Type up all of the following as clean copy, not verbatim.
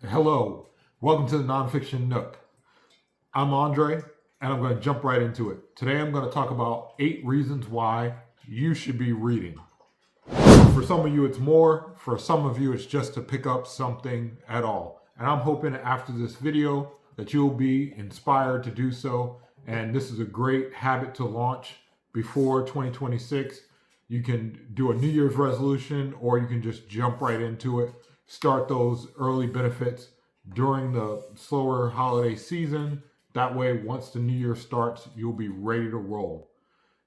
Hello, welcome to the Nonfiction Nook. I'm Andre, and I'm going to jump right into it. Today I'm going to talk about 8 reasons why you should be reading. For some of you, it's more. For some of you, it's just to pick up something at all. And I'm hoping after this video that you'll be inspired to do so. And this is a great habit to launch before 2026. You can do a New Year's resolution, or you can just jump right into it. Start those early benefits during the slower holiday season. That way, once the New Year starts, you'll be ready to roll.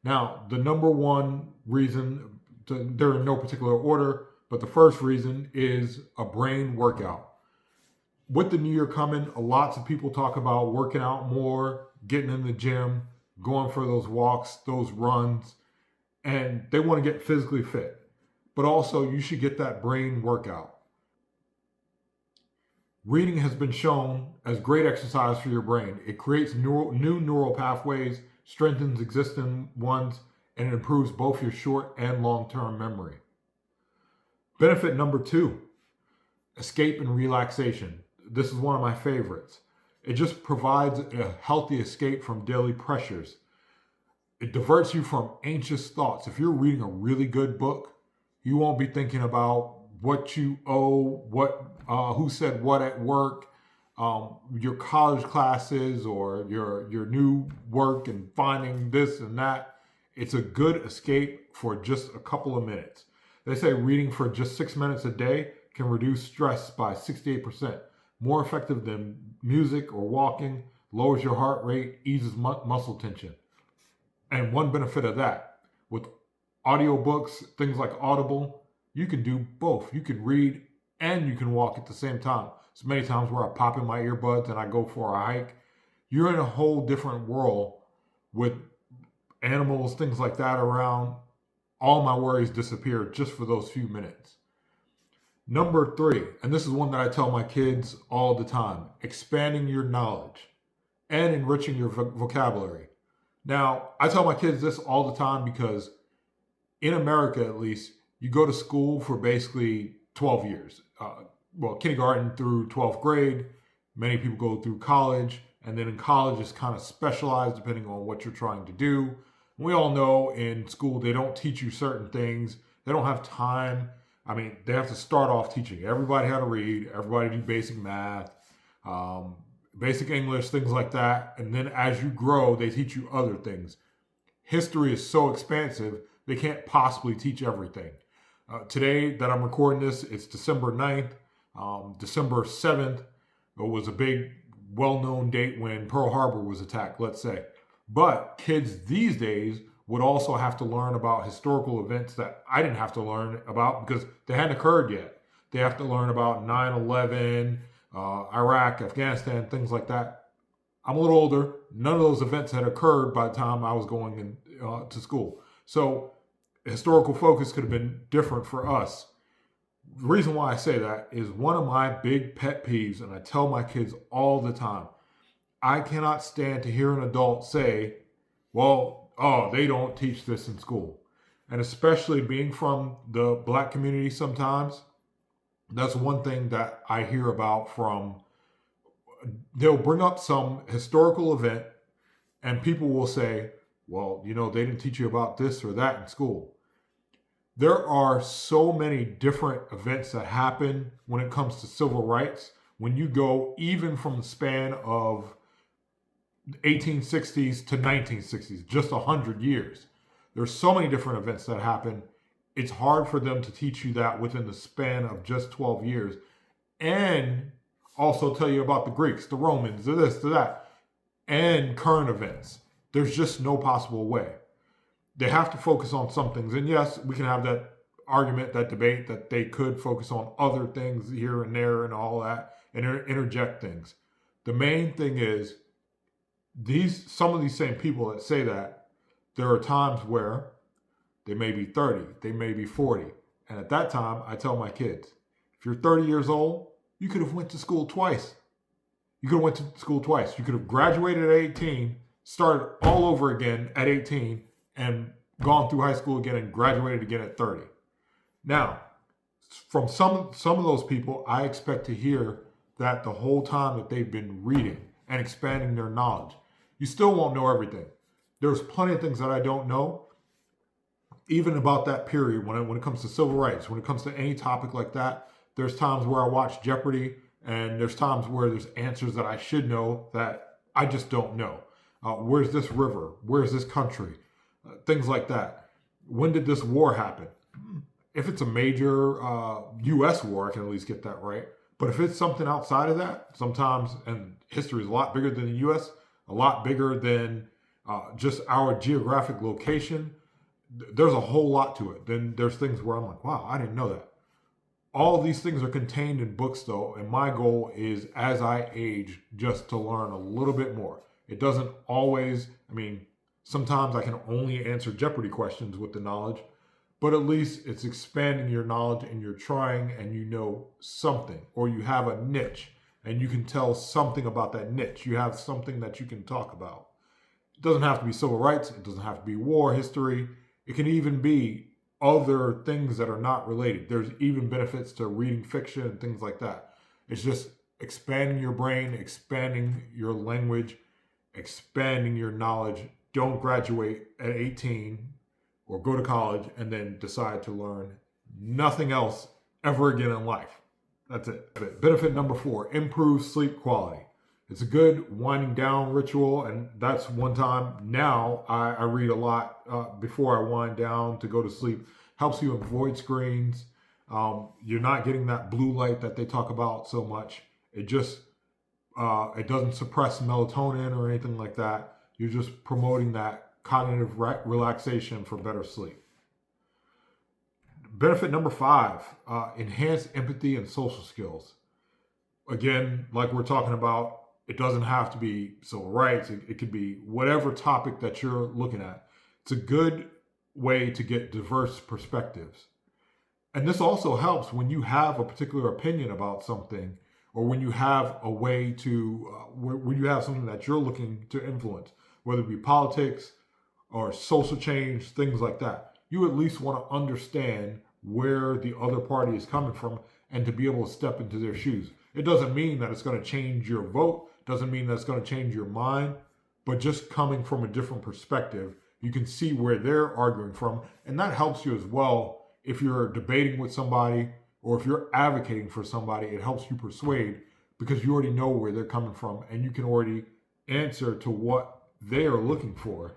Now, the number one reason, they're in no particular order, but the first reason is a brain workout. With the new year coming, lots of people talk about working out more, getting in the gym, going for those walks, those runs, and they want to get physically fit. But also, you should get that brain workout. Reading has been shown as great exercise for your brain. It creates new neural pathways, strengthens existing ones, and it improves both your short and long-term memory. Benefit number 2, escape and relaxation. This is one of my favorites. It just provides a healthy escape from daily pressures. It diverts you from anxious thoughts. If you're reading a really good book, you won't be thinking about what you owe, who said what at work, your college classes, or your new work, and finding this and that. It's a good escape for just a couple of minutes. They say reading for just 6 minutes a day can reduce stress by 68%. More effective than music or walking, lowers your heart rate, eases muscle tension. And one benefit of that, with audiobooks, things like Audible, you can do both. You can read and you can walk at the same time. So many times where I pop in my earbuds and I go for a hike. You're in a whole different world with animals, things like that around. All my worries disappear just for those few minutes. Number 3, and this is one that I tell my kids all the time, expanding your knowledge and enriching your vocabulary. Now, I tell my kids this all the time because in America, at least, you go to school for basically 12 years. Kindergarten through 12th grade. Many people go through college, and then in college it's kind of specialized depending on what you're trying to do. We all know in school they don't teach you certain things. They don't have time. I mean, they have to start off teaching everybody how to read, everybody do basic math, basic English, things like that. And then as you grow, they teach you other things. History is so expansive, they can't possibly teach everything. Today that I'm recording this, it's December 9th. December 7th was a big, well-known date when Pearl Harbor was attacked, let's say. But kids these days would also have to learn about historical events that I didn't have to learn about because they hadn't occurred yet. They have to learn about 9/11, Iraq, Afghanistan, things like that. I'm a little older. None of those events had occurred by the time I was going to school. So historical focus could have been different for us. The reason why I say that is one of my big pet peeves, and I tell my kids all the time, I cannot stand to hear an adult say, well, they don't teach this in school. And especially being from the black community sometimes, that's one thing that I hear about from, they'll bring up some historical event and people will say, well, they didn't teach you about this or that in school. There are so many different events that happen when it comes to civil rights. When you go even from the span of 1860s to 1960s, just 100 years, there's so many different events that happen. It's hard for them to teach you that within the span of just 12 years. And also tell you about the Greeks, the Romans, the this, the that, and current events. There's just no possible way. They have to focus on some things. And yes, we can have that argument, that debate that they could focus on other things here and there and all that and interject things. The main thing is some of these same people that say that, there are times where they may be 30, they may be 40. And at that time, I tell my kids, if you're 30 years old, you could have went to school twice. You could have went to school twice. You could have graduated at 18, started all over again at 18, and gone through high school again and graduated again at 30. Now, From some of those people, I expect to hear that the whole time that they've been reading and expanding their knowledge. You still won't know everything. There's plenty of things that I don't know, even about that period when it comes to civil rights, when it comes to any topic like that. There's times where I watch Jeopardy, and there's times where there's answers that I should know that I just don't know. Where's this river? Where's this country? Things like that. When did this war happen? If it's a major U.S. war, I can at least get that right. But if it's something outside of that, sometimes, and history is a lot bigger than the U.S., a lot bigger than just our geographic location, there's a whole lot to it. Then there's things where I'm like, wow, I didn't know that. All of these things are contained in books, though, and my goal is, as I age, just to learn a little bit more. It doesn't always, sometimes I can only answer Jeopardy questions with the knowledge, but at least it's expanding your knowledge, and you're trying, and you know something, or you have a niche and you can tell something about that niche. You have something that you can talk about. It doesn't have to be civil rights. It doesn't have to be war history. It can even be other things that are not related. There's even benefits to reading fiction and things like that. It's just expanding your brain, expanding your language, expanding your knowledge. Don't graduate at 18 or go to college and then decide to learn nothing else ever again in life. That's it. Benefit number 4, improve sleep quality. It's a good winding down ritual, and that's one time. Now I read a lot before I wind down to go to sleep. Helps you avoid screens. You're not getting that blue light that they talk about so much. It just it doesn't suppress melatonin or anything like that. You're just promoting that cognitive relaxation for better sleep. Benefit number 5, enhance empathy and social skills. Again, like we're talking about, it doesn't have to be civil rights. It could be whatever topic that you're looking at. It's a good way to get diverse perspectives. And this also helps when you have a particular opinion about something, or when you have a way to, when you have something that you're looking to influence, whether it be politics or social change, things like that. You at least want to understand where the other party is coming from and to be able to step into their shoes. It doesn't mean that it's going to change your vote, doesn't mean that it's going to change your mind, but just coming from a different perspective, you can see where they're arguing from, and that helps you as well if you're debating with somebody or if you're advocating for somebody. It helps you persuade because you already know where they're coming from, and you can already answer to what they are looking for,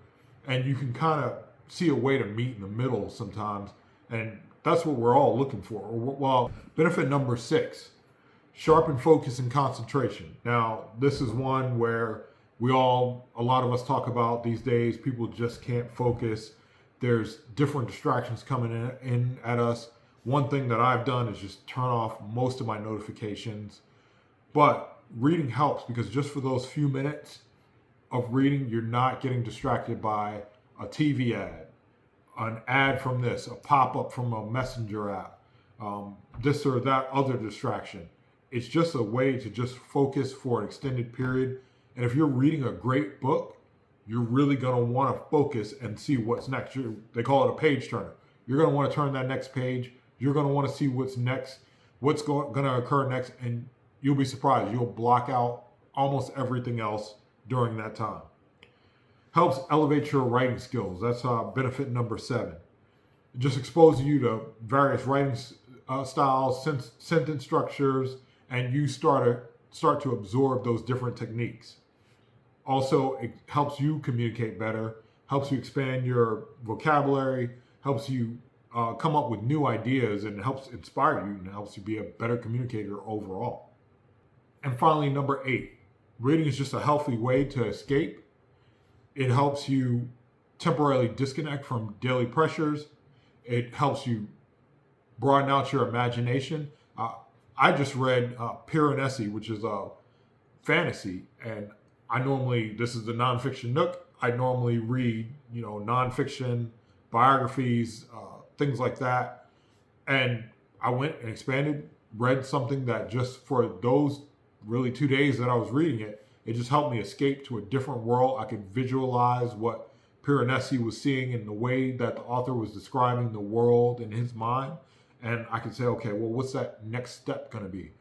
and you can kind of see a way to meet in the middle sometimes, and that's what we're all looking for. Well, benefit number 6, sharpen focus and concentration. Now, this is one where a lot of us talk about these days. People just can't focus. There's different distractions coming in at us. One thing that I've done is just turn off most of my notifications. But reading helps because just for those few minutes of reading, you're not getting distracted by a TV ad, an ad from this, a pop-up from a messenger app, this or that other distraction. It's just a way to just focus for an extended period. And if you're reading a great book, you're really going to want to focus and see what's next. They call it a page turner. You're going to want to turn that next page. You're going to want to see what's next, what's going to occur next, and you'll be surprised. You'll block out almost everything else during that time. Helps elevate your writing skills. That's benefit number 7. It just exposes you to various writing styles, sentence structures, and you start to absorb those different techniques. Also, it helps you communicate better, helps you expand your vocabulary, helps you come up with new ideas, and helps inspire you and helps you be a better communicator overall. And finally, number 8, reading is just a healthy way to escape. It helps you temporarily disconnect from daily pressures. It helps you broaden out your imagination. I just read Piranesi, which is a fantasy, and this is the Nonfiction Nook. I normally read, nonfiction, biographies, things like that. And I went and expanded, read something that just for those really 2 days that I was reading it, it just helped me escape to a different world. I could visualize what Piranesi was seeing in the way that the author was describing the world in his mind. and I can say, okay, well, what's that next step going to be?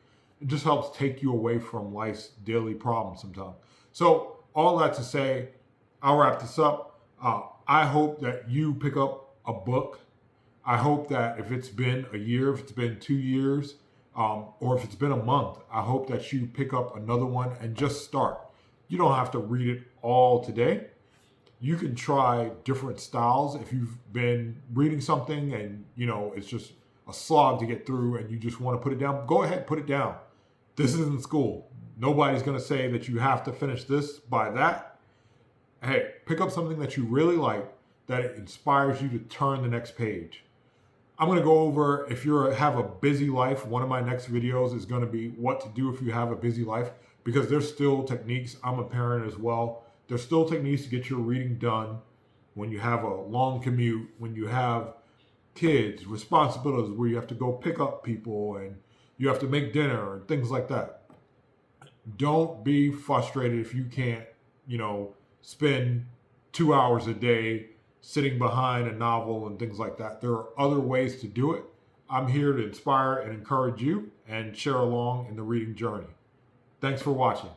It just helps take you away from life's daily problems sometimes. So all that to say, I'll wrap this up. I hope that you pick up a book. I hope that if it's been a year, if it's been 2 years, or if it's been a month, I hope that you pick up another one and just start. You don't have to read it all today. You can try different styles. If you've been reading something and it's just a slog to get through and you just want to put it down, go ahead, put it down. This isn't school. Nobody's going to say that you have to finish this by that. Hey, pick up something that you really like, that it inspires you to turn the next page. I'm going to go over, if you have a busy life, one of my next videos is going to be what to do if you have a busy life, because there's still techniques. I'm a parent as well. There's still techniques to get your reading done when you have a long commute, when you have kids, responsibilities where you have to go pick up people and you have to make dinner and things like that. Don't be frustrated if you can't, spend 2 hours a day sitting behind a novel and things like that. There are other ways to do it. I'm here to inspire and encourage you and share along in the reading journey. Thanks for watching.